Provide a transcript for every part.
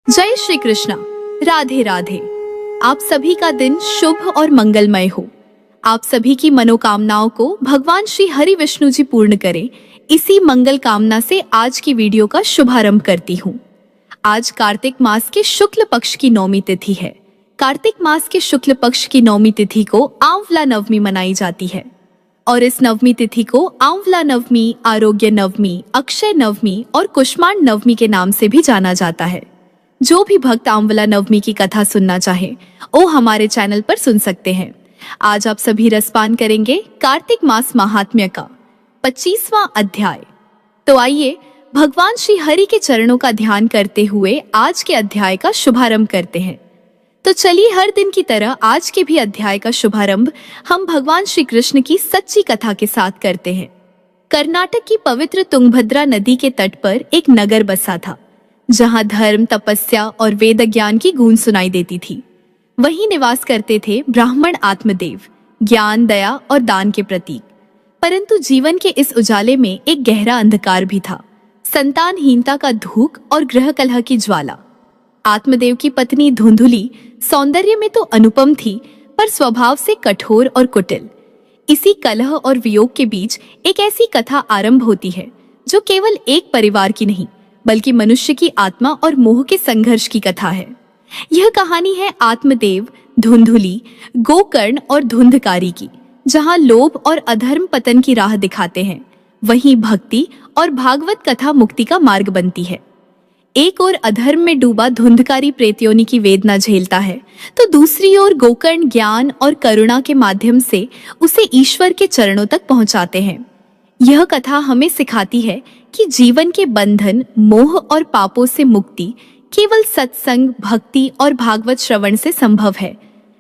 जय श्री कृष्णा। राधे राधे। आप सभी का दिन शुभ और मंगलमय हो। आप सभी की मनोकामनाओं को भगवान श्री हरि विष्णु जी पूर्ण करें, इसी मंगल कामना से आज की वीडियो का शुभारंभ करती हूँ। आज कार्तिक मास के शुक्ल पक्ष की नौमी तिथि है। कार्तिक मास के शुक्ल पक्ष की नौमी तिथि को आंवला नवमी मनाई जाती है और इस नवमी तिथि को आंवला नवमी, आरोग्य नवमी, अक्षय नवमी और कुष्मांड नवमी के नाम से भी जाना जाता है। जो भी भक्त आंवला नवमी की कथा सुनना चाहे वो हमारे चैनल पर सुन सकते हैं। आज आप सभी रसपान करेंगे कार्तिक मास महात्म्य का 25वां अध्याय। तो आइए भगवान श्री हरि के चरणों का ध्यान करते हुए आज के अध्याय का शुभारंभ करते हैं। तो चलिए हर दिन की तरह आज के भी अध्याय का शुभारंभ हम भगवान श्री कृष्ण की सच्ची कथा के साथ करते हैं। कर्नाटक की पवित्र तुंगभद्रा नदी के तट पर एक नगर बसा था, जहां धर्म, तपस्या और वेद ज्ञान की गूंज सुनाई देती थी। वहीं निवास करते थे ब्राह्मण आत्मदेव, ज्ञान, दया और दान के प्रतीक। परंतु जीवन के इस उजाले में एक गहरा अंधकार भी था, संतानहीनता का धूक और गृह कलह की ज्वाला। आत्मदेव की पत्नी धुंधुली सौंदर्य में तो अनुपम थी, पर स्वभाव से कठोर और कुटिल। इसी कलह और वियोग के बीच एक ऐसी कथा आरंभ होती है जो केवल एक परिवार की नहीं बल्कि मनुष्य की आत्मा और मोह के संघर्ष की कथा है। यह कहानी है आत्मदेव, धुंधुली, गोकर्ण और धुंधकारी की, जहां लोभ और अधर्म पतन की राह दिखाते हैं, वहीं भक्ति और भागवत कथा मुक्ति का मार्ग बनती है। एक ओर अधर्म में डूबा धुंधकारी प्रेतयोनि की वेदना झेलता है, तो दूसरी ओर गोकर्ण ज्ञान और करुणा के माध्यम से उसे ईश्वर के चरणों तक पहुंचाते हैं। यह कथा हमें सिखाती है कि जीवन के बंधन, मोह और पापों से मुक्ति केवल सत्संग, भक्ति और भागवत श्रवण से संभव है।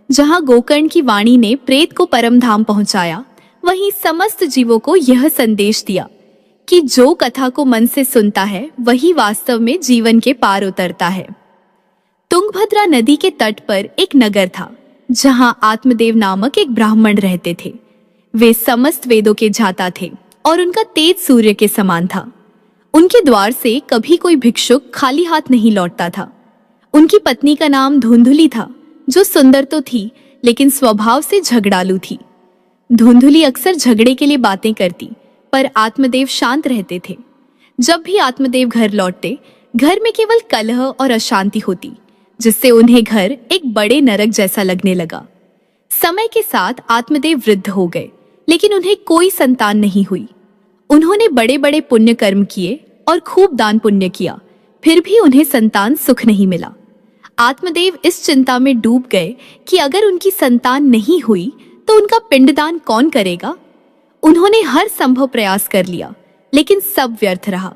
जहां गोकर्ण की वाणी ने प्रेत को परम धाम पहुंचाया, वहीं समस्त जीवों को यह संदेश दिया कि जो कथा को मन से सुनता है वही वास्तव में जीवन के पार उतरता है। तुंगभद्रा नदी के तट पर एक नगर था, जहां आत्मदेव नामक एक ब्राह्मण रहते थे। वे समस्त वेदों के ज्ञाता थे और उनका तेज सूर्य के समान था। उनके द्वार से कभी कोई भिक्षुक खाली हाथ नहीं लौटता था। उनकी पत्नी का नाम धुंधुली था, जो सुंदर तो थी लेकिन स्वभाव से झगड़ालू थी। धुंधुली अक्सर झगड़े के लिए बातें करती, पर आत्मदेव शांत रहते थे। जब भी आत्मदेव घर लौटते, घर में केवल कलह और अशांति होती, जिससे उन्हें घर एक बड़े नरक जैसा लगने लगा। समय के साथ आत्मदेव वृद्ध हो गए, लेकिन उन्हें कोई संतान नहीं हुई। उन्होंने बड़े बड़े पुण्य कर्म किए और खूब दान पुण्य किया, फिर भी उन्हें संतान सुख नहीं मिला। आत्मदेव इस चिंता में डूब गए कि अगर उनकी संतान नहीं हुई तो उनका पिंडदान कौन करेगा। उन्होंने हर संभव प्रयास कर लिया, लेकिन सब व्यर्थ रहा।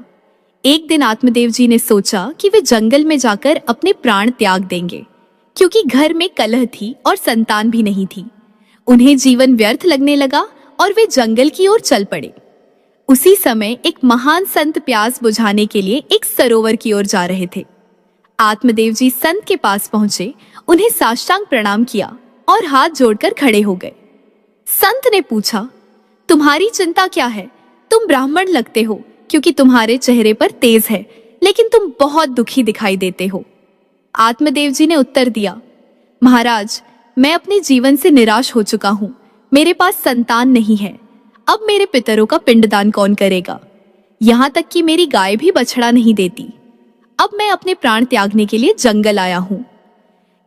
एक दिन आत्मदेव जी ने सोचा कि वे जंगल में जाकर अपने प्राण त्याग देंगे, क्योंकि घर में कलह थी और संतान भी नहीं थी। उन्हें जीवन व्यर्थ लगने लगा और वे जंगल की ओर चल पड़े। उसी समय एक महान संत प्यास बुझाने के लिए एक सरोवर की ओर जा रहे थे। आत्मदेव जी संत के पास पहुंचे, उन्हें साष्टांग प्रणाम किया और हाथ जोड़कर खड़े हो गए। संत ने पूछा, तुम्हारी चिंता क्या है? तुम ब्राह्मण लगते हो क्योंकि तुम्हारे चेहरे पर तेज है, लेकिन तुम बहुत दुखी दिखाई देते हो। आत्मदेव जी ने उत्तर दिया, महाराज, मैं अपने जीवन से निराश हो चुका हूँ। मेरे पास संतान नहीं है। अब मेरे पितरों का पिंडदान कौन करेगा? यहाँ तक कि मेरी गाय भी बछड़ा नहीं देती। अब मैं अपने प्राण त्यागने के लिए जंगल आया हूँ।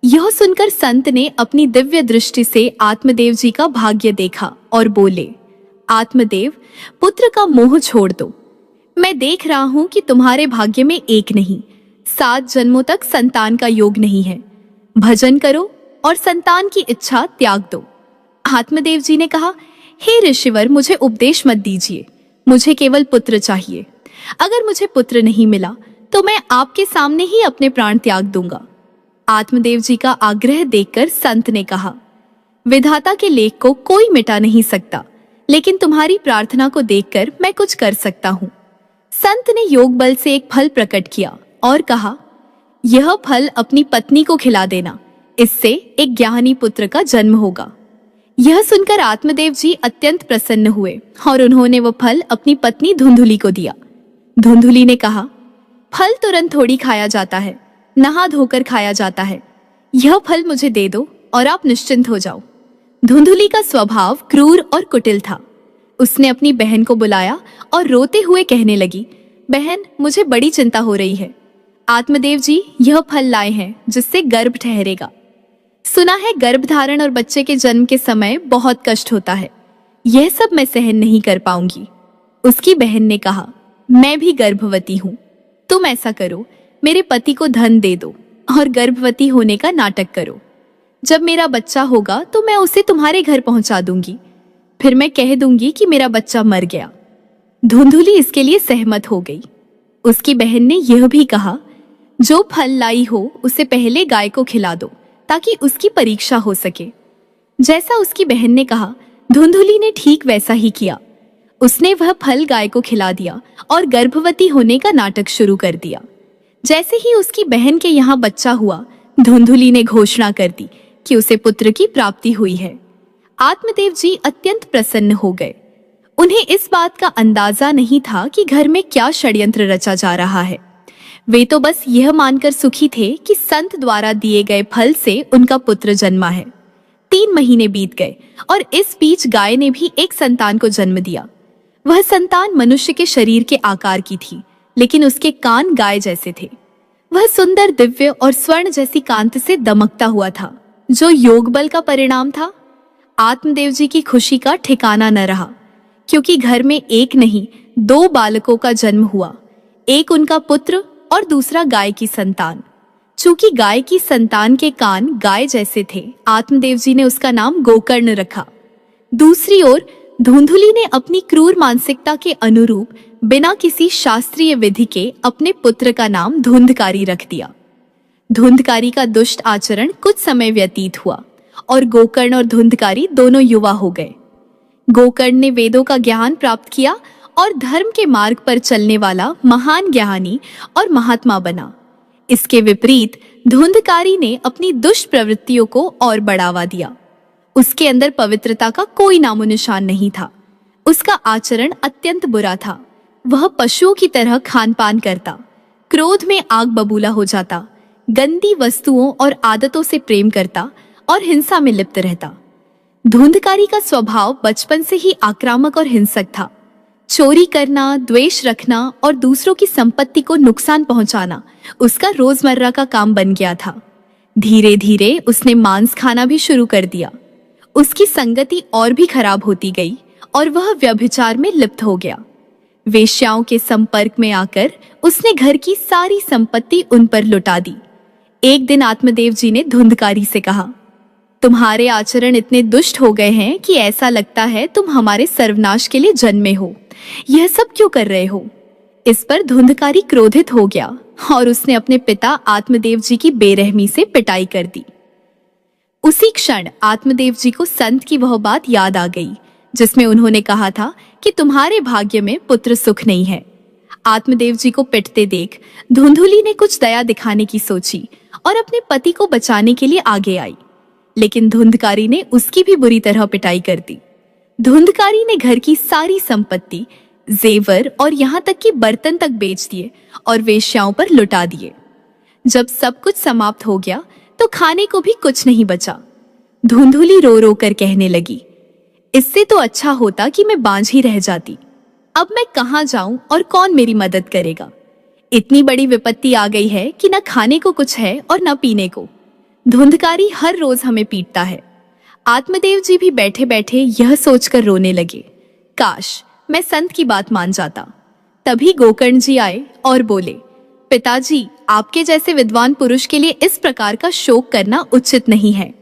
यह सुनकर संत ने अपनी दिव्य दृष्टि से आत्मदेव जी का भाग्य देखा और बोले, आत्मदेव, पुत्र का मोह छोड़ दो। मैं देख रहा हूँ कि तुम्हारे भाग्य में एक नहीं, 7 जन्मों तक संतान का योग नहीं है। भजन करो और संतान की इच्छा त्याग दो। आत्मदेव जी ने कहा, हे ऋषिवर, मुझे उपदेश मत दीजिए। मुझे केवल पुत्र चाहिए। अगर मुझे पुत्र नहीं मिला तो मैं आपके सामने ही अपने प्राण त्याग दूंगा। आत्मदेव जी का आग्रह देखकर संत ने कहा, विधाता के लेख को कोई मिटा नहीं सकता, लेकिन तुम्हारी प्रार्थना को देखकर मैं कुछ कर सकता हूँ। संत ने योग बल से एक फल प्रकट किया और कहा, यह फल अपनी पत्नी को खिला देना, इससे एक ज्ञानी पुत्र का जन्म होगा। यह सुनकर आत्मदेव जी अत्यंत प्रसन्न हुए और उन्होंने वह फल अपनी पत्नी धुंधुली को दिया। धुंधुली ने कहा, फल तुरंत थोड़ी खाया जाता है, नहा धोकर खाया जाता है। यह फल मुझे दे दो और आप निश्चिंत हो जाओ। धुंधुली का स्वभाव क्रूर और कुटिल था। उसने अपनी बहन को बुलाया और रोते हुए कहने लगी, बहन, मुझे बड़ी चिंता हो रही है। आत्मदेव जी यह फल लाए हैं जिससे गर्भ ठहरेगा। सुना है गर्भधारण और बच्चे के जन्म के समय बहुत कष्ट होता है। यह सब मैं सहन नहीं कर पाऊंगी। उसकी बहन ने कहा, मैं भी गर्भवती हूँ। तुम ऐसा करो, मेरे पति को धन दे दो और गर्भवती होने का नाटक करो। जब मेरा बच्चा होगा तो मैं उसे तुम्हारे घर पहुंचा दूंगी। फिर मैं कह दूंगी कि मेरा बच्चा मर गया। धुंधुली इसके लिए सहमत हो गई। उसकी बहन ने यह भी कहा, जो फल लाई हो उसे पहले गाय को खिला दो ताकि उसकी परीक्षा हो सके। जैसा उसकी बहन ने कहा, धुंधुली ने ठीक वैसा ही किया। उसने वह फल गाय को खिला दिया और गर्भवती होने का नाटक शुरू कर दिया। जैसे ही उसकी बहन के यहाँ बच्चा हुआ, धुंधुली ने घोषणा कर दी कि उसे पुत्र की प्राप्ति हुई है। आत्मदेव जी अत्यंत प्रसन्न हो गए। उन्हें इस बात का अंदाजा नहीं था कि घर में क्या षड्यंत्र रचा जा रहा है। वे तो बस यह मानकर सुखी थे कि संत द्वारा दिए गए फल से उनका पुत्र जन्मा है। 3 महीने बीत गए और इस बीच गाय ने भी एक संतान को जन्म दिया। वह संतान मनुष्य के शरीर के आकार की थी, लेकिन उसके कान गाय जैसे थे। वह सुंदर, दिव्य और स्वर्ण जैसी कांति से दमकता हुआ था, जो योग बल का परिणाम था। आत्मदेव जी की खुशी का ठिकाना न रहा, क्योंकि घर में एक नहीं 2 बालकों का जन्म हुआ। एक उनका पुत्र और दूसरा गाय की संतान। चूंकि गाय की संतान के कान गाय जैसे थे, आत्मदेव जी ने उसका नाम गोकर्ण रखा। दूसरी ओर धुंधुली ने अपनी क्रूर मानसिकता के अनुरूप बिना किसी शास्त्रीय विधि के अपने पुत्र का नाम धुंधकारी रख दिया। धुंधकारी का दुष्ट आचरण कुछ समय व्यतीत हुआ और गोकर्ण और धुंधकारी दोनों युवा हो गए। गोकर्ण ने वेदों का ज्ञान प्राप्त किया और धर्म के मार्ग पर चलने वाला महान ज्ञानी और महात्मा बना। इसके विपरीत धुंधकारी ने अपनी दुष्ट प्रवृत्तियों को और बढ़ावा दिया। उसके अंदर पवित्रता का कोई नामो निशान नहीं था। उसका आचरण अत्यंत बुरा था। वह पशुओं की तरह खान पान करता, क्रोध में आग बबूला हो जाता, गंदी वस्तुओं और आदतों से प्रेम करता और हिंसा में लिप्त रहता। धुंधकारी का स्वभाव बचपन से ही आक्रामक और हिंसक था। चोरी करना, द्वेष रखना और दूसरों की संपत्ति को नुकसान पहुंचाना उसका रोजमर्रा का काम बन गया था। धीरे धीरे उसने मांस खाना भी शुरू कर दिया। उसकी संगति और भी खराब होती गई और वह व्यभिचार में लिप्त हो गया। वेश्याओं के संपर्क में आकर उसने घर की सारी संपत्ति उन पर लुटा दी। एक दिन आत्मदेव जी ने धुंधकारी से कहा, तुम्हारे आचरण इतने दुष्ट हो गए हैं कि ऐसा लगता है तुम हमारे सर्वनाश के लिए जन्मे हो। यह सब क्यों कर रहे हो? इस पर धुंधकारी क्रोधित हो गया और उसने अपने पिता आत्मदेव जी की बेरहमी से पिटाई कर दी। उसी क्षण आत्मदेव जी को संत की वह बात याद आ गई जिसमें उन्होंने कहा था कि तुम्हारे भाग्य में पुत्र सुख नहीं है। आत्मदेव जी को पिटते देख धुंधुली ने कुछ दया दिखाने की सोची और अपने पति को बचाने के लिए आगे आई, लेकिन धुंधकारी ने उसकी भी बुरी तरह पिटाई कर दी। धुंधकारी ने घर की सारी संपत्ति, जेवर और यहाँ तक कि बर्तन तक बेच दिए और वेश्याओं पर लुटा दिए। जब सब कुछ समाप्त हो गया तो खाने को भी कुछ नहीं बचा। धुंधुली रो रो कर कहने लगी, इससे तो अच्छा होता कि मैं बांझ ही रह जाती। अब मैं कहाँ जाऊं और कौन मेरी मदद करेगा? इतनी बड़ी विपत्ति आ गई है कि न खाने को कुछ है और न पीने को। धुंधकारी हर रोज हमें पीटता है। आत्मदेव जी भी बैठे बैठे यह सोचकर रोने लगे, काश मैं संत की बात मान जाता। तभी गोकर्ण जी आए और बोले, पिताजी, आपके जैसे विद्वान पुरुष के लिए इस प्रकार का शोक करना उचित नहीं है।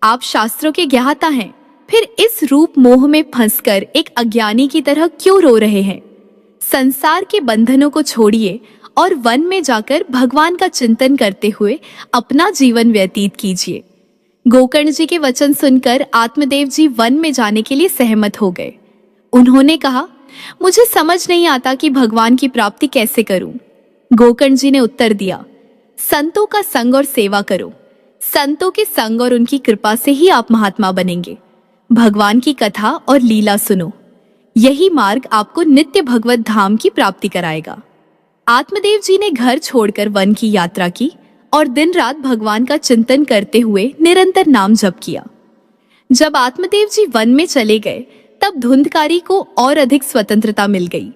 आप शास्त्रों के ज्ञाता हैं, फिर इस रूप मोह में फंसकर एक अज्ञानी की तरह क्यों रो रहे हैं? संसार के बंधनों को छोड़िए और वन में जाकर भगवान का चिंतन करते हुए अपना जीवन व्यतीत कीजिए। गोकर्ण जी के वचन सुनकर आत्मदेव जी वन में जाने के लिए सहमत हो गए। उन्होंने कहा, मुझे समझ नहीं आता कि भगवान की प्राप्ति कैसे करूं। गोकर्ण जी ने उत्तर दिया, संतों का संग और सेवा करो। संतों के संग और उनकी कृपा से ही आप महात्मा बनेंगे। भगवान की कथा और लीला सुनो, यही मार्ग आपको नित्य भगवत धाम की प्राप्ति कराएगा। आत्मदेव जी ने घर छोड़कर वन की यात्रा की और दिन रात भगवान का चिंतन करते हुए निरंतर नाम जप किया। जब आत्मदेव जी वन में चले गए तब धुंधकारी को और अधिक स्वतंत्रता मिल गई।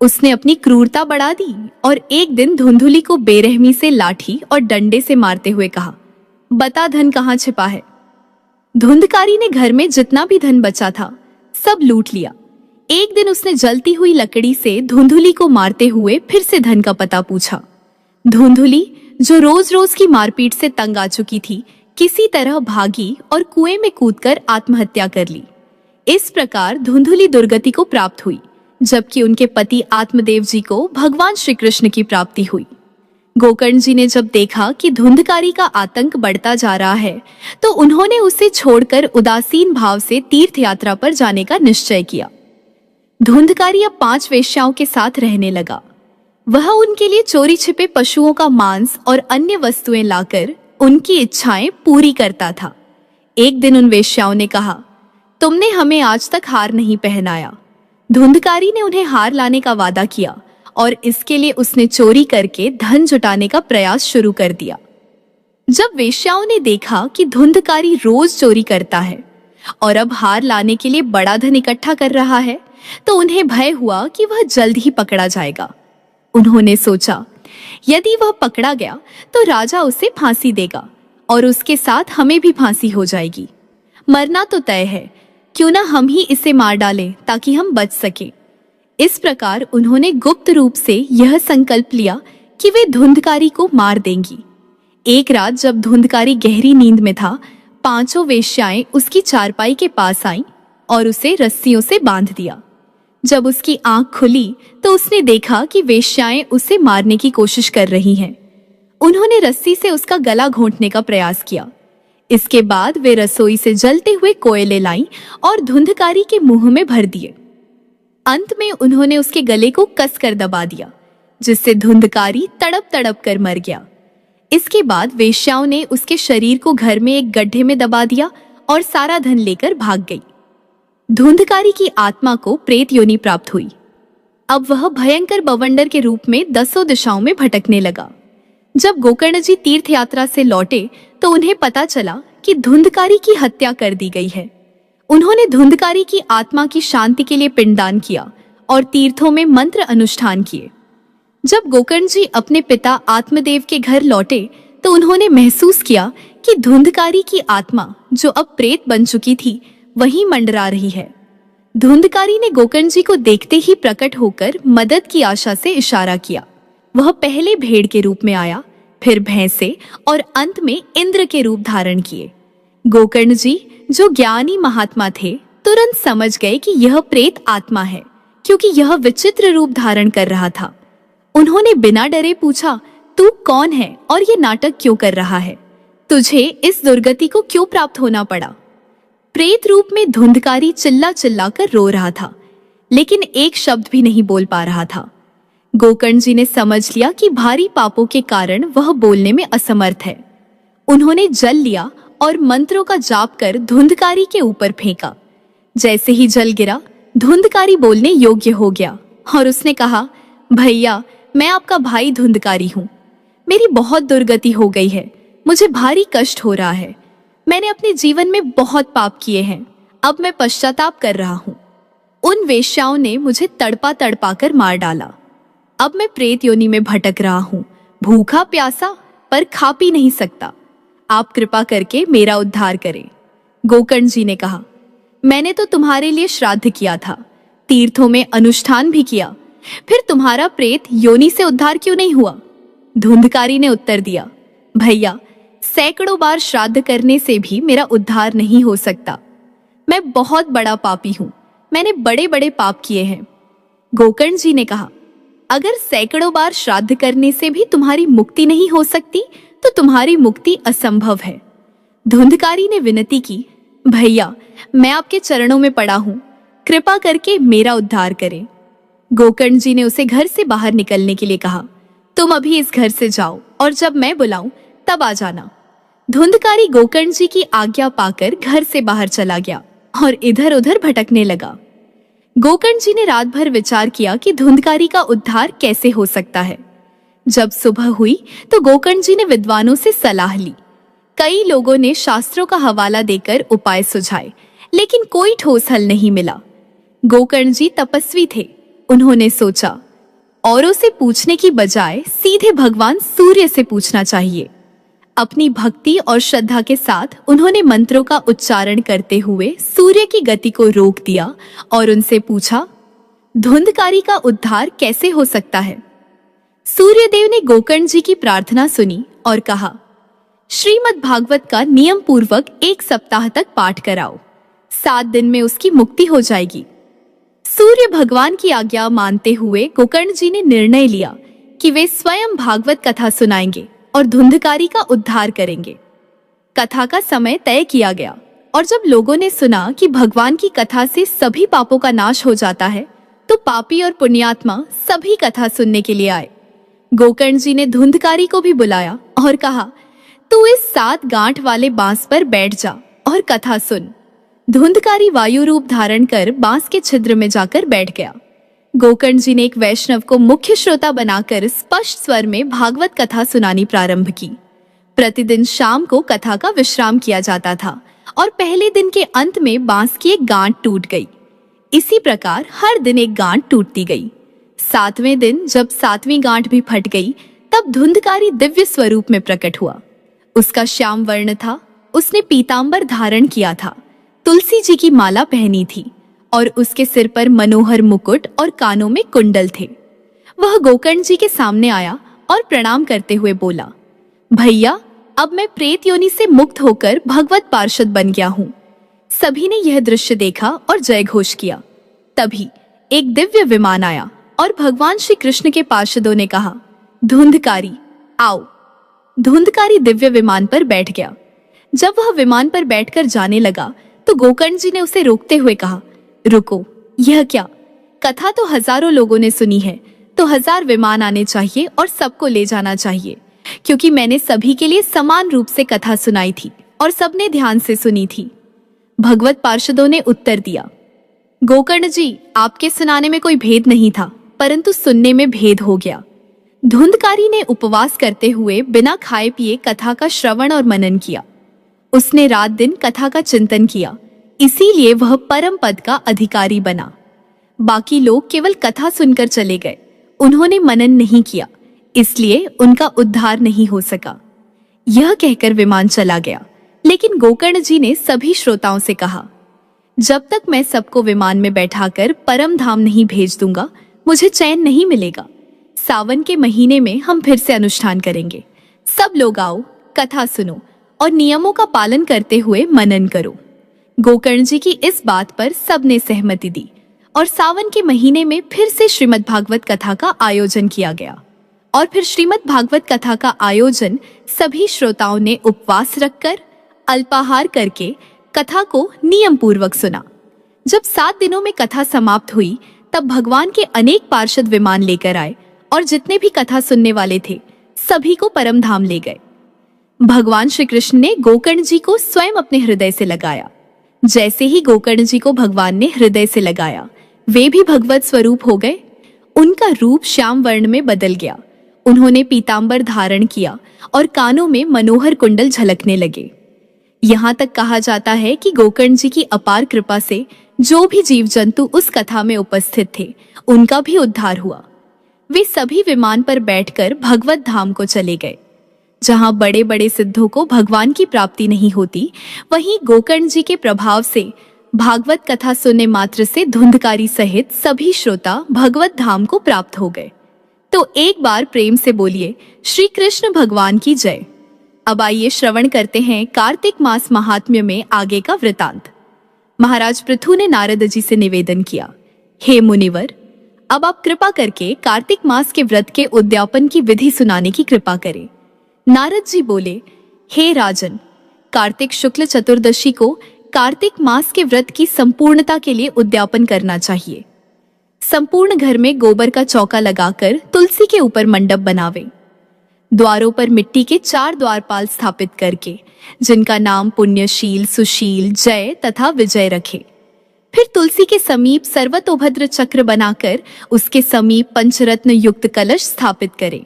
उसने अपनी क्रूरता बढ़ा दी और एक दिन धुंधुली को बेरहमी से लाठी और डंडे से मारते हुए कहा, बता धन कहाँ छिपा है। धुंधकारी ने घर में जितना भी धन बचा था सब लूट लिया। एक दिन उसने जलती हुई लकड़ी से धुंधुली को मारते हुए फिर से धन का पता पूछा। धुंधुली, जो रोज रोज की मारपीट से तंग आ चुकी थी, किसी तरह भागी और कुएं में कूदकर आत्महत्या कर ली। इस प्रकार धुंधुली दुर्गति को प्राप्त हुई, जबकि उनके पति आत्मदेव जी को भगवान श्री कृष्ण की प्राप्ति हुई। गोकर्ण जी ने जब देखा कि धुंधकारी का आतंक बढ़ता जा रहा है, तो उन्होंने उसे छोड़कर उदासीन भाव से तीर्थ यात्रा पर जाने का निश्चय किया। धुंधकारी अब 5 वेश्याओं के साथ रहने लगा। वह उनके लिए चोरी छिपे पशुओं का मांस और अन्य वस्तुएं लाकर उनकी इच्छाएं पूरी करता था। एक दिन उन वेश्याओं ने कहा, तुमने हमें आज तक हार नहीं पहनाया। धुंधकारी ने उन्हें हार लाने का वादा किया और इसके लिए उसने चोरी करके धन जुटाने का प्रयास शुरू कर दिया। जब वेश्याओं ने देखा कि धुंधकारी रोज चोरी करता है और अब हार लाने के लिए बड़ा धन इकट्ठा कर रहा है, तो उन्हें भय हुआ कि वह जल्द ही पकड़ा जाएगा। उन्होंने सोचा, यदि वह पकड़ा गया तो राजा उसे फांसी देगा और उसके साथ हमें भी फांसी हो जाएगी। मरना तो तय है, क्यों ना हम ही इसे मार डालें ताकि हम बच सकें। इस प्रकार उन्होंने गुप्त रूप से यह संकल्प लिया कि वे धुंधकारी को मार देंगी। एक रात जब धुंधकारी गहरी नींद में था, 5 वेश्याएं उसकी चारपाई के पास आईं और उसे रस्सियों से बांध दिया। जब उसकी आंख खुली तो उसने देखा कि वेश्याएं उसे मारने की कोशिश कर रही हैं। उन्होंने रस्सी से उसका गला घोंटने का प्रयास किया। इसके बाद वे रसोई से जलते हुए कोयले लाईं और धुंधकारी के मुंह में भर दिए। अंत में उन्होंने उसके गले को कसकर दबा दिया, जिससे धुंधकारी तड़प तड़प कर मर गया। इसके बाद वेश्याओं ने उसके शरीर को घर में एक गड्ढे में दबा दिया और सारा धन लेकर भाग गई। धुंधकारी की आत्मा को प्रेत योनि प्राप्त हुई। अब वह भयंकर बवंडर के रूप में 10 दिशाओं में भटकने लगा। जब गोकर्ण जी तीर्थ यात्रा से लौटे तो उन्हें पता चला कि धुंधकारी की हत्या कर दी गई है। उन्होंने धुंधकारी की आत्मा की शांति के लिए पिंडदान किया और तीर्थों में मंत्र अनुष्ठान किए। जब गोकर्ण जी अपने पिता आत्मदेव के घर लौटे तो उन्होंने महसूस किया कि धुंधकारी की आत्मा, जो अब प्रेत बन चुकी थी, वहीं मंडरा रही है। धुंधकारी ने गोकर्ण जी को देखते ही प्रकट होकर मदद की आशा से इशारा किया। वह पहले भेड़ के रूप में आया, फिर भैंसे और अंत में इंद्र के रूप धारण किए। गोकर्ण जी, जो ज्ञानी महात्मा थे, तुरंत समझ गए कि यह प्रेत आत्मा है, क्योंकि यह विचित्र रूप धारण कर रहा था। उन्होंने बिना डरे पूछा, तू कौन है और ये नाटक क्यों कर रहा है? तुझे इस दुर्गति को क्यों प्राप्त होना पड़ा? प्रेत रूप में धुंधकारी चिल्ला चिल्ला कर रो रहा था, लेकिन एक शब्द भी नहीं बोल पा रहा था। गोकर्ण जी ने समझ लिया कि भारी पापों के कारण वह बोलने में असमर्थ है। उन्होंने जल लिया और मंत्रों का जाप कर धुंधकारी के ऊपर फेंका। जैसे ही जल गिरा, धुंधकारी बोलने योग्य हो गया और उसने कहा, भैया, मैं आपका भाई धुंधकारी हूँ। मेरी बहुत दुर्गति हो गई है, मुझे भारी कष्ट हो रहा है। मैंने अपने जीवन में बहुत पाप किए हैं, अब मैं पश्चाताप कर रहा हूँ। उन वेश्याओं ने मुझे तड़पा तड़पा कर मार डाला। अब मैं प्रेत योनि में भटक रहा हूँ, भूखा प्यासा, पर खा पी नहीं सकता। आप कृपा करके मेरा उद्धार करें। गोकर्ण जी ने कहा, मैंने तो तुम्हारे लिए श्राद्ध किया था, तीर्थों में अनुष्ठान भी किया, फिर तुम्हारा प्रेत योनि से उद्धार क्यों नहीं हुआ? धुंधकारी ने उत्तर दिया, भैया, सैकड़ों बार श्राद्ध करने से भी मेरा उद्धार नहीं हो सकता। मैं बहुत बड़ा पापी हूँ, मैंने बड़े बड़े पाप किए हैं। गोकर्ण जी ने कहा, अगर सैकड़ों बार श्राद्ध करने से भी तुम्हारी मुक्ति नहीं हो सकती तो तुम्हारी मुक्ति असंभव है। धुंधकारी ने विनती की, भैया, मैं आपके चरणों में पड़ा हूँ, कृपा करके मेरा उद्धार करें। गोकर्ण जी ने उसे घर से बाहर निकलने के लिए कहा, तुम अभी इस घर से जाओ और जब मैं बुलाऊं तब आ जाना। धुंधकारी गोकर्ण जी की आज्ञा पाकर घर से बाहर चला गया और इधर उधर भटकने लगा। गोकर्ण जी ने रात भर विचार किया कि धुंधकारी का उद्धार कैसे हो सकता है। जब सुबह हुई तो गोकर्ण जी ने विद्वानों से सलाह ली। कई लोगों ने शास्त्रों का हवाला देकर उपाय सुझाए, लेकिन कोई ठोस हल नहीं मिला। गोकर्ण जी तपस्वी थे। उन्होंने सोचा, औरों से पूछने की बजाय सीधे भगवान सूर्य से पूछना चाहिए। अपनी भक्ति और श्रद्धा के साथ उन्होंने मंत्रों का उच्चारण करते हुए सूर्य की गति को रोक दिया और उनसे पूछा, धुंधकारी का उद्धार कैसे हो सकता है? सूर्यदेव ने गोकर्ण जी की प्रार्थना सुनी और कहा, श्रीमद् भागवत का नियम पूर्वक 1 सप्ताह तक पाठ कराओ। 7 दिन में उसकी मुक्ति हो जाएगी। सूर्य भगवान की आज्ञा मानते हुए गोकर्ण जी ने निर्णय लिया कि वे स्वयं भागवत कथा सुनाएंगे और धुंधकारी का उद्धार करेंगे। कथा का समय तय किया गया और जब लोगों ने सुना कि भगवान की कथा से सभी पापों का नाश हो जाता है, तो पापी और पुण्यात्मा सभी कथा सुनने के लिए आए। गोकर्ण जी ने धुंधकारी को भी बुलाया और कहा, तू इस 7 गांठ वाले बांस पर बैठ जा और कथा सुन। धुंधकारी वायु रूप धारण कर बांस के छिद्र में जाकर बैठ गया। गोकर्ण जी ने एक वैष्णव को मुख्य श्रोता बनाकर स्पष्ट स्वर में भागवत कथा सुनानी प्रारंभ की। प्रतिदिन शाम को कथा का विश्राम किया जाता था और पहले दिन के अंत में बांस की एक गांठ टूट गई। इसी प्रकार हर दिन एक गांठ टूटती गई। 7वें दिन जब 7वीं गांठ भी फट गई, तब धुंधकारी दिव्य स्वरूप में प्रकट हुआ। उसका श्याम वर्ण था। उसने पीतांबर धारण किया था, तुलसी जी की माला पहनी थी और उसके सिर पर मनोहर मुकुट और कानों में कुंडल थे। वह गोकर्ण जी के सामने आया और प्रणाम करते हुए बोला, भैया, अब मैं प्रेत योनि से मुक्त होकर भगवत पार्षद बन गया हूँ। सभी ने यह दृश्य देखा और जय घोष किया। तभी एक दिव्य विमान आया और भगवान श्री कृष्ण के पार्षदों ने कहा, धुंधकारी आओ। धुंधकारी दिव्य विमान पर बैठ गया। जब वह विमान पर बैठकर जाने लगा तो गोकर्ण जी ने उसे रोकते हुए कहा, रुको, यह क्या? कथा तो हजारों लोगों ने सुनी है, तो 1000 विमान आने चाहिए और सबको ले जाना चाहिए, क्योंकि मैंने सभी के लिए समान रूप से कथा सुनाई थी और सबने ध्यान से सुनी थी। भगवत पार्षदों ने उत्तर दिया, गोकर्ण जी, आपके सुनाने में कोई भेद नहीं था, परंतु सुनने में भेद हो गया। धुंधकारी ने उपवास करते हुए बिना खाए पिए कथा का श्रवण और मनन किया। उसने रात दिन कथा का चिंतन किया, इसीलिए वह परम पद का अधिकारी बना। बाकी लोग केवल कथा सुनकर चले गए, उन्होंने मनन नहीं किया, इसलिए उनका उद्धार नहीं हो सका। यह कहकर विमान चला गया, लेकिन गोकर्ण जी ने सभी श्रोताओं से कहा, जब तक मैं सबको विमान में बैठाकर परम धाम नहीं भेज दूंगा, मुझे चैन नहीं मिलेगा। सावन के महीने में हम फिर से अनुष्ठान करेंगे। सब लोग आओ, कथा सुनो और नियमों का पालन करते हुए मनन करो। गोकर्ण जी की इस बात पर सबने सहमति दी और सावन के महीने में फिर से श्रीमद् भागवत कथा का आयोजन किया गया। और फिर श्रीमद् भागवत कथा का आयोजन सभी श्रोताओं ने उपवास रखकर, अल्पाहार करके कथा को नियम पूर्वक सुना। जब 7 दिनों में कथा समाप्त हुई, तब भगवान के अनेक पार्षद विमान लेकर आए और जितने भी कथा सुनने वाले थे, सभी को परम धाम ले गए। भगवान श्री कृष्ण ने गोकर्ण जी को स्वयं अपने हृदय से लगाया। जैसे ही गोकर्ण जी को भगवान ने हृदय से लगाया, वे भी भगवत स्वरूप हो गए। उनका रूप श्याम वर्ण में बदल गया। उन्होंने पीतांबर धारण किया और कानों में मनोहर कुंडल झलकने लगे। यहाँ तक कहा जाता है कि गोकर्ण जी की अपार कृपा से जो भी जीव जंतु उस कथा में उपस्थित थे, उनका भी उद्धार हुआ। वे सभी विमान पर बैठकर भगवत धाम को चले गए। जहाँ बड़े बड़े सिद्धों को भगवान की प्राप्ति नहीं होती, वहीं गोकर्ण जी के प्रभाव से भागवत कथा सुनने मात्र से धुंधकारी सहित सभी श्रोता भगवत धाम को प्राप्त हो गए। तो एक बार प्रेम से बोलिए, श्री कृष्ण भगवान की जय। अब आइए श्रवण करते हैं कार्तिक मास महात्म्य में आगे का वृतांत। महाराज पृथु ने नारद जी से निवेदन किया, हे मुनिवर, अब आप कृपा करके कार्तिक मास के व्रत के उद्यापन की विधि सुनाने की कृपा करें। नारद जी बोले, हे राजन, कार्तिक शुक्ल चतुर्दशी को कार्तिक मास के व्रत की संपूर्णता के लिए उद्यापन करना चाहिए। संपूर्ण घर में गोबर का चौका लगाकर तुलसी के ऊपर मंडप बनावे। द्वारों पर मिट्टी के 4 द्वारपाल स्थापित करके, जिनका नाम पुण्यशील, सुशील, जय तथा विजय रखे। फिर तुलसी के समीप सर्वतोभद्र चक्र बनाकर उसके समीप पंचरत्न युक्त कलश स्थापित करें।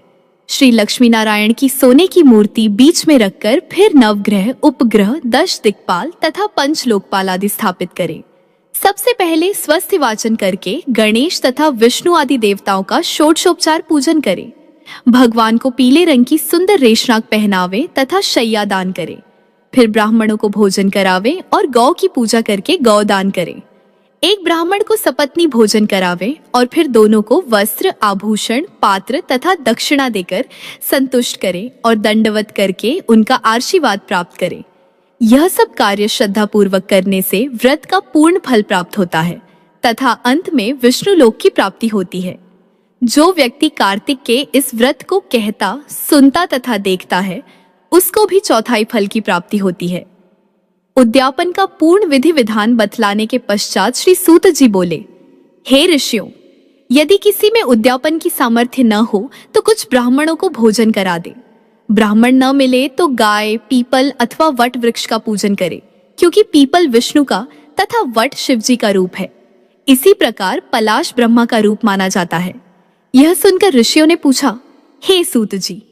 श्री लक्ष्मी नारायण की सोने की मूर्ति बीच में रखकर फिर नवग्रह, उपग्रह, 10 दिक्पाल तथा पंच लोकपाल आदि स्थापित करें। सबसे पहले स्वस्ति वाचन करके गणेश तथा विष्णु आदि देवताओं का षोडशोपचार पूजन करें। भगवान को पीले रंग की सुंदर रेशनाग पहनावे तथा शैया दान करें। फिर ब्राह्मणों को भोजन करावे और गौ की पूजा करके गौदान करें। एक ब्राह्मण को सपत्नी भोजन करावे और फिर दोनों को वस्त्र, आभूषण, पात्र तथा दक्षिणा देकर संतुष्ट करें और दंडवत करके उनका आशीर्वाद प्राप्त करें। यह सब कार्य श्रद्धा पूर्वक करने से व्रत का पूर्ण फल प्राप्त होता है तथा अंत में विष्णु लोक की प्राप्ति होती है। जो व्यक्ति कार्तिक के इस व्रत को कहता, सुनता तथा देखता है, उसको भी चौथाई फल की प्राप्ति होती है। उद्यापन का पूर्ण विधि विधान बतलाने के पश्चात श्री सूत जी बोले, हे ऋषियों, यदि किसी में उद्यापन की सामर्थ्य न हो तो कुछ ब्राह्मणों को भोजन करा दे। ब्राह्मण न मिले तो गाय, पीपल अथवा वट वृक्ष का पूजन करे, क्योंकि पीपल विष्णु का तथा वट शिव जी का रूप है। इसी प्रकार पलाश ब्रह्मा का रूप माना जाता है। यह सुनकर ऋषियों ने पूछा, हे सूत जी,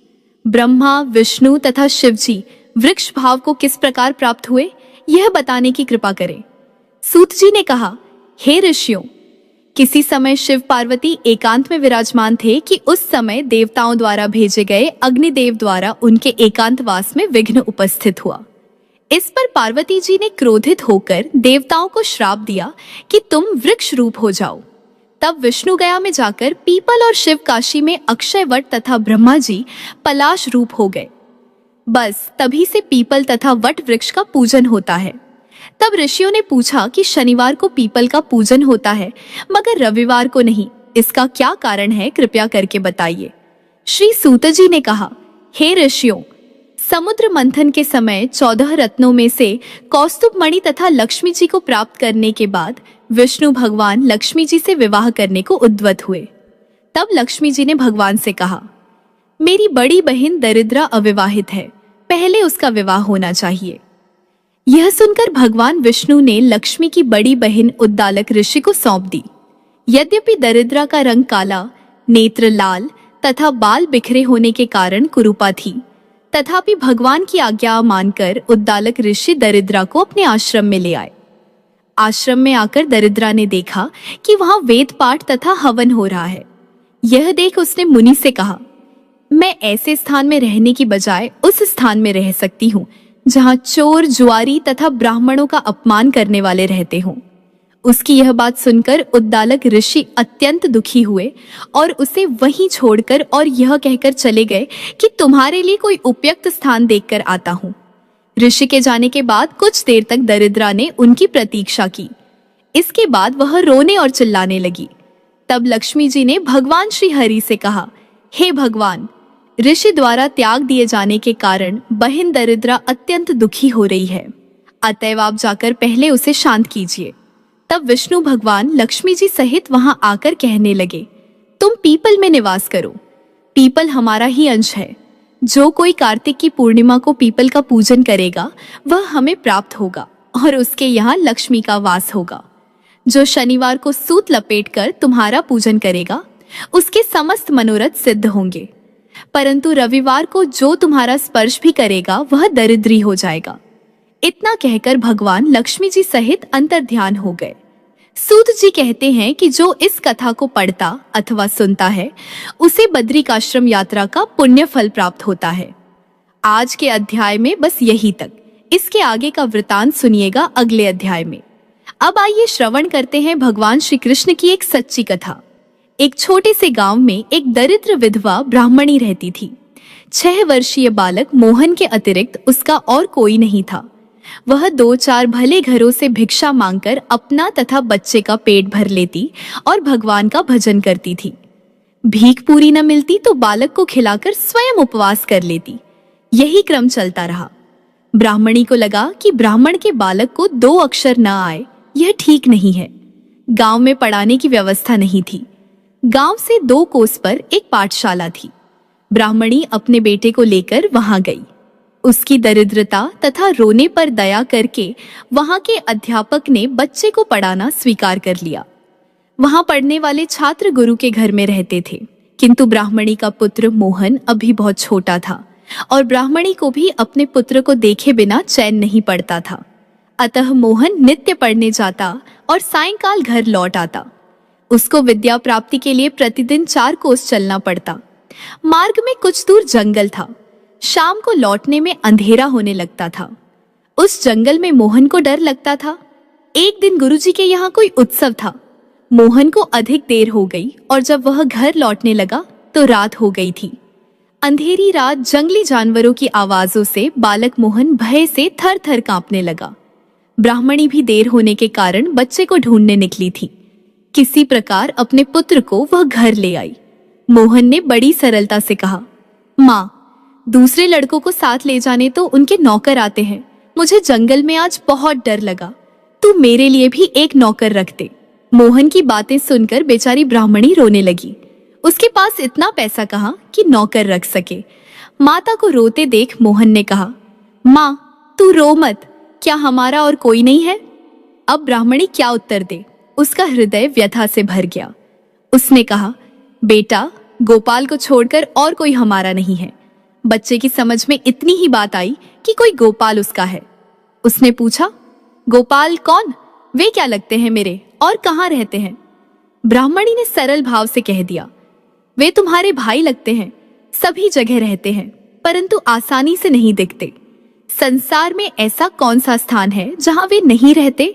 ब्रह्मा, विष्णु तथा शिव जी वृक्ष भाव को किस प्रकार प्राप्त हुए, यह बताने की कृपा करें। सूत जी ने कहा, हे ऋषियों, किसी समय शिव पार्वती एकांत में विराजमान थे कि उस समय देवताओं द्वारा भेजे गए अग्निदेव द्वारा उनके एकांतवास में विघ्न उपस्थित हुआ। इस पर पार्वती जी ने क्रोधित होकर देवताओं को श्राप दिया कि तुम वृक्ष रूप हो जाओ। तब विष्णु गया में जाकर पीपल और शिव काशी में अक्षय वट तथा ब्रह्मा जी पलाश रूप हो गए। बस तभी से पीपल तथा वट वृक्ष का पूजन होता है। तब ऋषियों ने पूछा कि शनिवार को पीपल का पूजन होता है मगर रविवार को नहीं, इसका क्या कारण है, कृपया करके बताइए। श्री सूत जी ने कहा, हे ऋषियों, समुद्र मंथन के समय 14 रत्नों में से कौस्तुभ मणि तथा लक्ष्मी जी को प्राप्त करने के बाद विष्णु भगवान लक्ष्मी जी से विवाह करने को उद्यत हुए। तब लक्ष्मी जी ने भगवान से कहा, मेरी बड़ी बहन दरिद्रा अविवाहित है, पहले उसका विवाह होना चाहिए। यह सुनकर भगवान विष्णु ने लक्ष्मी की बड़ी बहन उद्दालक ऋषि को सौंप दी। यद्यपि दरिद्रा का रंग काला, नेत्र लाल तथा बाल बिखरे होने के कारण कुरूपा थी, तथापि भगवान की आज्ञा मानकर उद्दालक ऋषि दरिद्रा को अपने आश्रम में ले आए। आश्रम में आकर दरिद्रा ने देखा कि वहां वेद पाठ तथा हवन हो रहा है। यह देख उसने मुनि से कहा, मैं ऐसे स्थान में रहने की बजाय उस स्थान में रह सकती हूँ जहाँ चोर, जुआरी तथा ब्राह्मणों का अपमान करने वाले रहते हों। उसकी यह बात सुनकर उद्दालक ऋषि अत्यंत दुखी हुए और उसे वहीं छोड़कर और यह कहकर चले गए कि तुम्हारे लिए कोई उपयुक्त स्थान देखकर आता हूँ। ऋषि के जाने के बाद कुछ देर तक दरिद्रा ने उनकी प्रतीक्षा की। इसके बाद वह रोने और चिल्लाने लगी। तब लक्ष्मी जी ने भगवान श्री हरि से कहा, हे भगवान, ऋषि द्वारा त्याग दिए जाने के कारण बहन दरिद्रा अत्यंत दुखी हो रही है, अतएव आप जाकर पहले उसे शांत कीजिए। तब विष्णु भगवान लक्ष्मी जी सहित वहां आकर कहने लगे, तुम पीपल में निवास करो, पीपल हमारा ही अंश है। जो कोई कार्तिक की पूर्णिमा को पीपल का पूजन करेगा वह हमें प्राप्त होगा और उसके यहाँ लक्ष्मी का वास होगा। जो शनिवार को सूत लपेटकर तुम्हारा पूजन करेगा उसके समस्त मनोरथ सिद्ध होंगे, परंतु रविवार को जो तुम्हारा स्पर्श भी करेगा वह दरिद्री हो जाएगा। इतना कहकर भगवान लक्ष्मी जी सहित अंतर्ध्यान हो गए। सूत जी कहते हैं कि जो इस कथा को पढ़ता अथवा सुनता है उसे बद्रिकाश्रम यात्रा का पुण्य फल प्राप्त होता है। आज के अध्याय में बस यही तक। इसके आगे का वृतांत सुनिएगा अगले अध्याय में। अब आइए श्रवण करते हैं भगवान श्री कृष्ण की एक सच्ची कथा। एक छोटे से गांव में एक दरिद्र विधवा ब्राह्मणी रहती थी। 6 वर्षीय बालक मोहन के अतिरिक्त उसका और कोई नहीं था। वह 2-4 भले घरों से भिक्षा मांगकर अपना तथा बच्चे का पेट भर लेती और भगवान का भजन करती थी। भीख पूरी न मिलती तो बालक को खिलाकर स्वयं उपवास कर लेती। यही क्रम चलता रहा। ब्राह्मणी को लगा कि ब्राह्मण के बालक को 2 अक्षर न आए, यह ठीक नहीं है। गांव में पढ़ाने की व्यवस्था नहीं थी। गांव से 2 कोस पर एक पाठशाला थी। ब्राह्मणी अपने बेटे को लेकर वहां गई। उसकी दरिद्रता तथा रोने पर दया करके वहां के अध्यापक ने बच्चे को पढ़ाना स्वीकार कर लिया। वहां पढ़ने वाले छात्र गुरु के घर में रहते थे, किंतु ब्राह्मणी का पुत्र मोहन अभी बहुत छोटा था और ब्राह्मणी को भी अपने पुत्र को देखे बिना चैन नहीं पड़ता था। अतः मोहन नित्य पढ़ने जाता और सायंकाल घर लौट आता। उसको विद्या प्राप्ति के लिए प्रतिदिन 4 कोस चलना पड़ता। मार्ग में कुछ दूर जंगल था। शाम को लौटने में अंधेरा होने लगता था। उस जंगल में मोहन को डर लगता था। एक दिन गुरुजी के यहाँ कोई उत्सव था। मोहन को अधिक देर हो गई और जब वह घर लौटने लगा तो रात हो गई थी। अंधेरी रात जंगली जानवरों की आवाजों से बालक मोहन भय से थर थर कांपने लगा। ब्राह्मणी भी देर होने के कारण बच्चे को ढूंढने निकली थी। किसी प्रकार अपने पुत्र को वह घर ले आई। मोहन ने बड़ी सरलता से कहा, माँ, दूसरे लड़कों को साथ ले जाने तो उनके नौकर आते हैं। मुझे जंगल में आज बहुत डर लगा। तू मेरे लिए भी एक नौकर रख दे। मोहन की बातें सुनकर बेचारी ब्राह्मणी रोने लगी। उसके पास इतना पैसा कहाँ कि नौकर रख सके। माता को रोते देख मोहन ने कहा, माँ, तू रो मत। क्या हमारा और कोई नहीं है? अब ब्राह्मणी क्या उत्तर दे? उसका हृदय व्यथा से भर गया। उसने कहा, बेटा, गोपाल को छोड़कर और कोई हमारा नहीं है। बच्चे की समझ में इतनी ही बात आई कि कोई गोपाल उसका है। उसने पूछा, गोपाल कौन? वे क्या लगते हैं मेरे और कहाँ रहते हैं? ब्राह्मणी ने सरल भाव से कह दिया, वे तुम्हारे भाई लगते हैं। सभी जगह रहते हैं परंतु आसानी से नहीं दिखते। संसार में ऐसा कौन सा स्थान है जहां वे नहीं रहते?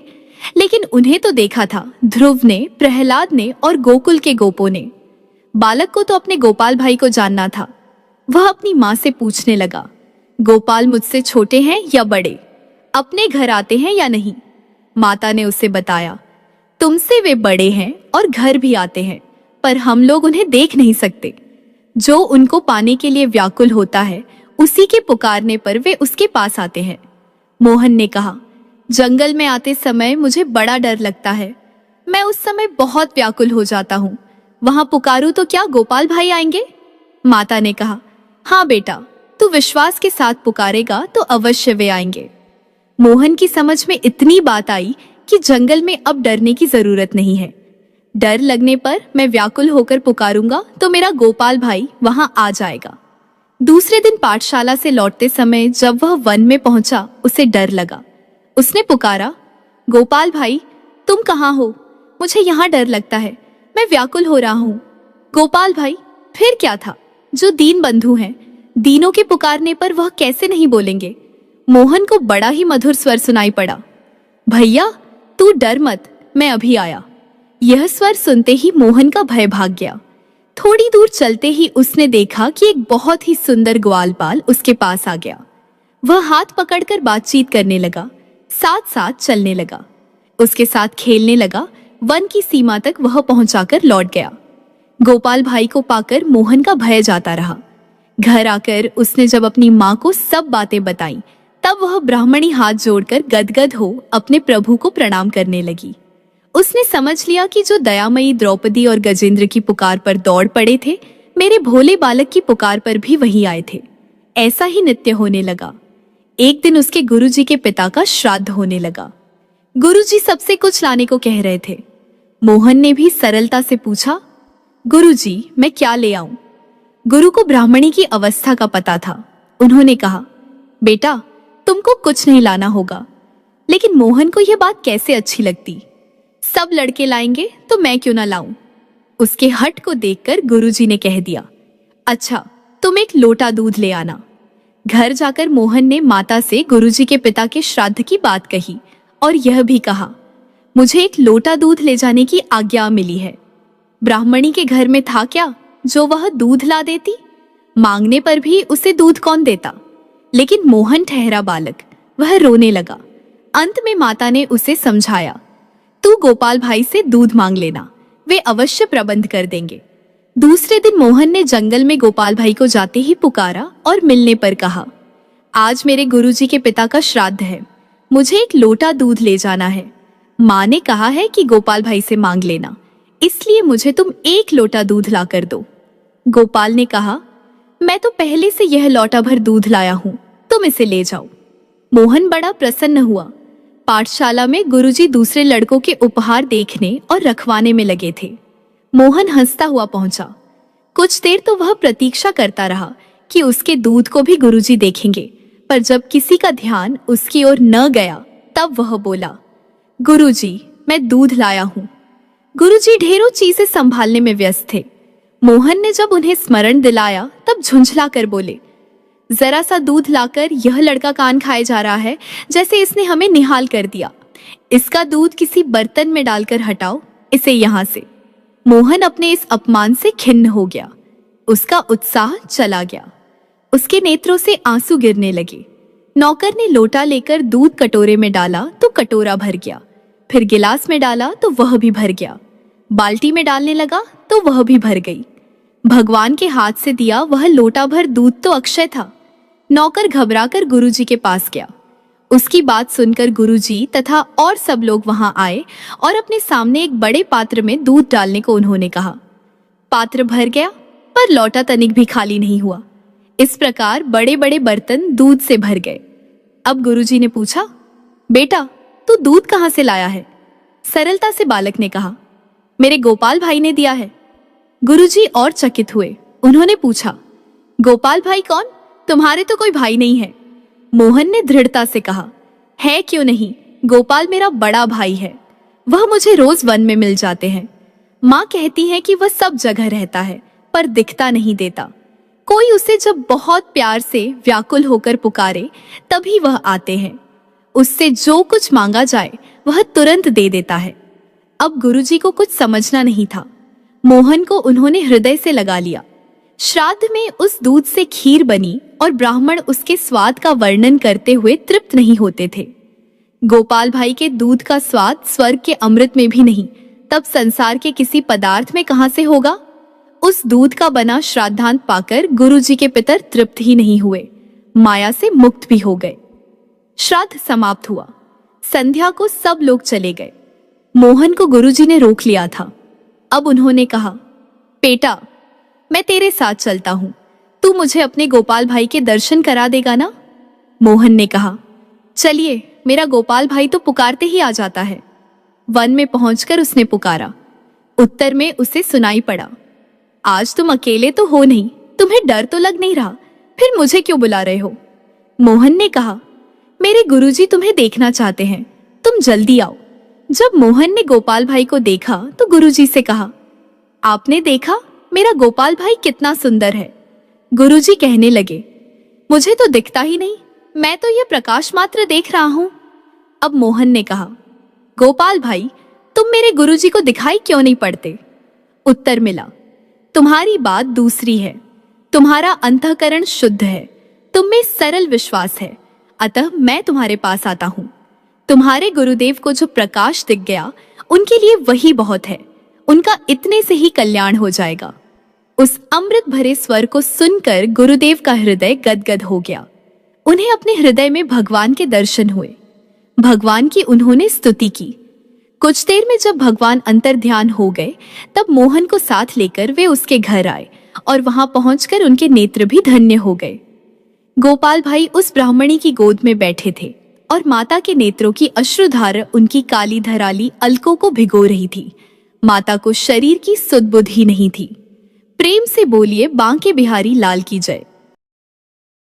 लेकिन उन्हें तो देखा था ध्रुव ने, प्रहलाद ने और गोकुल के गोपों ने। बालक को तो अपने गोपाल भाई को जानना था। वह अपनी माँ से पूछने लगा, गोपाल मुझसे छोटे हैं या बड़े? अपने घर आते हैं या नहीं? माता ने उसे बताया, तुमसे वे बड़े हैं और घर भी आते हैं, पर हम लोग उन्हें देख नहीं सकते। जो उनको पाने के लिए व्याकुल होता है, उसी के पुकारने पर वे उसके पास आते हैं। मोहन ने कहा, जंगल में आते समय मुझे बड़ा डर लगता है। मैं उस समय बहुत व्याकुल हो जाता हूँ। वहां पुकारूं तो क्या गोपाल भाई आएंगे? माता ने कहा, हाँ बेटा, तू विश्वास के साथ पुकारेगा तो अवश्य वे आएंगे। मोहन की समझ में इतनी बात आई कि जंगल में अब डरने की जरूरत नहीं है। डर लगने पर मैं व्याकुल होकर पुकारूंगा तो मेरा गोपाल भाई वहां आ जाएगा। दूसरे दिन पाठशाला से लौटते समय जब वह वन में पहुंचा, उसे डर लगा। उसने पुकारा, गोपाल भाई, तुम कहाँ हो? मुझे यहाँ डर लगता है। मैं व्याकुल हो रहा हूँ। गोपाल भाई, फिर क्या था? जो दीन बंधु हैं, दीनों के पुकारने पर वह कैसे नहीं बोलेंगे? मोहन को बड़ा ही मधुर स्वर सुनाई पड़ा, भैया तू डर मत, मैं अभी आया। यह स्वर सुनते ही मोहन का भय भाग गया। थोड़ी दूर चलते ही उसने देखा कि एक बहुत ही सुंदर ग्वालपाल उसके पास आ गया। वह हाथ पकड़कर बातचीत करने लगा, साथ साथ चलने लगा, उसके साथ खेलने लगा। वन की सीमा तक वह पहुंचाकर लौट गया। गोपाल भाई को पाकर मोहन का भय जाता रहा। घर आकर उसने जब अपनी माँ को सब बातें बताई, तब वह ब्राह्मणी हाथ जोड़कर गदगद हो अपने प्रभु को प्रणाम करने लगी। उसने समझ लिया कि जो दयामयी द्रौपदी और गजेंद्र की पुकार पर दौड़ पड़े थे, मेरे भोले बालक की पुकार पर भी वही आए थे। ऐसा ही नित्य होने लगा। एक दिन उसके गुरुजी के पिता का श्राद्ध होने लगा। गुरुजी सबसे कुछ लाने को कह रहे थे। मोहन ने भी सरलता से पूछा, गुरुजी, मैं क्या ले आऊं? गुरु को ब्राह्मणी की अवस्था का पता था। उन्होंने कहा, बेटा, तुमको कुछ नहीं लाना होगा। लेकिन मोहन को यह बात कैसे अच्छी लगती। सब लड़के लाएंगे तो मैं क्यों ना लाऊं? उसके हट को देखकर गुरुजी ने कह दिया, अच्छा, तुम एक लोटा दूध ले आना। घर जाकर मोहन ने माता से गुरुजी के पिता के श्राद्ध की बात कही और यह भी कहा, मुझे एक लोटा दूध ले जाने की आज्ञा मिली है। ब्राह्मणी के घर में था क्या जो वह दूध ला देती? मांगने पर भी उसे दूध कौन देता? लेकिन मोहन ठहरा बालक, वह रोने लगा। अंत में माता ने उसे समझाया, तू गोपाल भाई से दूध मांग लेना, वे अवश्य प्रबंध कर देंगे। दूसरे दिन मोहन ने जंगल में गोपाल भाई को जाते ही पुकारा और मिलने पर कहा, आज मेरे गुरुजी के पिता का श्राद्ध है, मुझे एक लोटा दूध ले जाना है। माँ ने कहा है कि गोपाल भाई से मांग लेना, इसलिए मुझे तुम एक लोटा दूध ला कर दो। गोपाल ने कहा, मैं तो पहले से यह लोटा भर दूध लाया हूँ, तुम इसे ले जाओ। मोहन बड़ा प्रसन्न हुआ। पाठशाला में गुरुजी दूसरे लड़कों के उपहार देखने और रखवाने में लगे थे। मोहन हंसता हुआ पहुंचा। कुछ देर तो वह प्रतीक्षा करता रहा कि उसके दूध को भी गुरुजी देखेंगे, पर जब किसी का ध्यान उसकी ओर न गया तब वह बोला, गुरुजी, मैं दूध लाया हूँ। गुरुजी ढेरों चीजें संभालने में व्यस्त थे। मोहन ने जब उन्हें स्मरण दिलाया तब झुंझला कर बोले, जरा सा दूध लाकर यह लड़का कान खाए जा रहा है जैसे इसने हमें निहाल कर दिया। इसका दूध किसी बर्तन में डालकर हटाओ इसे यहाँ से। मोहन अपने इस अपमान से खिन्न हो गया। उसका उत्साह चला गया। उसके नेत्रों से आंसू गिरने लगे। नौकर ने लोटा लेकर दूध कटोरे में डाला तो कटोरा भर गया, फिर गिलास में डाला तो वह भी भर गया, बाल्टी में डालने लगा तो वह भी भर गई। भगवान के हाथ से दिया वह लोटा भर दूध तो अक्षय था। नौकर घबराकर गुरुजी के पास गया। उसकी बात सुनकर गुरुजी तथा और सब लोग वहां आए और अपने सामने एक बड़े पात्र में दूध डालने को उन्होंने कहा। पात्र भर गया पर लौटा तनिक भी खाली नहीं हुआ। इस प्रकार बड़े बड़े बर्तन दूध से भर गए। अब गुरुजी ने पूछा, बेटा तू दूध कहाँ से लाया है? सरलता से बालक ने कहा, मेरे गोपाल भाई ने दिया है। गुरुजी और चकित हुए। उन्होंने पूछा, गोपाल भाई कौन? तुम्हारे तो कोई भाई नहीं है। मोहन ने दृढ़ता से कहा, है क्यों नहीं, गोपाल मेरा बड़ा भाई है। वह मुझे रोज वन में मिल जाते हैं। माँ कहती है कि वह सब जगह रहता है पर दिखता नहीं देता। कोई उसे जब बहुत प्यार से व्याकुल होकर पुकारे तभी वह आते हैं। उससे जो कुछ मांगा जाए वह तुरंत दे देता है। अब गुरुजी को कुछ समझना नहीं था। मोहन को उन्होंने हृदय से लगा लिया। श्राद्ध में उस दूध से खीर बनी और ब्राह्मण उसके स्वाद का वर्णन करते हुए तृप्त नहीं होते थे। गोपाल भाई के दूध का स्वाद स्वर्ग के अमृत में भी नहीं, तब संसार के किसी पदार्थ में कहां से होगा? उस दूध का बना श्राद्धांत पाकर गुरुजी के पितर तृप्त ही नहीं हुए, माया से मुक्त भी हो गए। श्राद्ध समाप्त हुआ। संध्या को सब लोग चले गए। मोहन को गुरुजी ने रोक लिया था। अब उन्होंने कहा, बेटा मैं तेरे साथ चलता हूं, तू मुझे अपने गोपाल भाई के दर्शन करा देगा ना? मोहन ने कहा, चलिए, मेरा गोपाल भाई तो पुकारते ही आ जाता है। वन में पहुंचकर उसने पुकारा। उत्तर में उसे सुनाई पड़ा, आज तुम अकेले तो हो नहीं, तुम्हें डर तो लग नहीं रहा, फिर मुझे क्यों बुला रहे हो? मोहन ने कहा, मेरे गुरुजी तुम्हें देखना चाहते हैं, तुम जल्दी आओ। जब मोहन ने गोपाल भाई को देखा तो गुरुजी से कहा, आपने देखा मेरा गोपाल भाई कितना सुंदर है? गुरुजी कहने लगे, मुझे तो दिखता ही नहीं, मैं तो यह प्रकाश मात्र देख रहा हूं। अब मोहन ने कहा, गोपाल भाई तुम मेरे गुरुजी को दिखाई क्यों नहीं पड़ते? उत्तर मिला, तुम्हारी बात दूसरी है। तुम्हारा अंतःकरण शुद्ध है, तुम में सरल विश्वास है, अतः मैं तुम्हारे पास आता हूं। तुम्हारे गुरुदेव को जो प्रकाश दिख गया उनके लिए वही बहुत है, उनका इतने से ही कल्याण हो जाएगा। उस अमृत भरे स्वर को सुनकर गुरुदेव का हृदय गदगद हो गया। उन्हें अपने हृदय में भगवान के दर्शन हुए। भगवान की उन्होंने स्तुति की। कुछ देर में जब भगवान अंतर्ध्यान हो गए तब मोहन को साथ लेकर वे उसके घर आए और वहां पहुंचकर उनके नेत्र भी धन्य हो गए। गोपाल भाई उस ब्राह्मणी की गोद में बैठे थे और माता के नेत्रों की अश्रुधार उनकी काली धराली अलकों को भिगो रही थी। माता को शरीर की सुध बुध ही नहीं थी। प्रेम से बोलिए बांके बिहारी लाल की जय।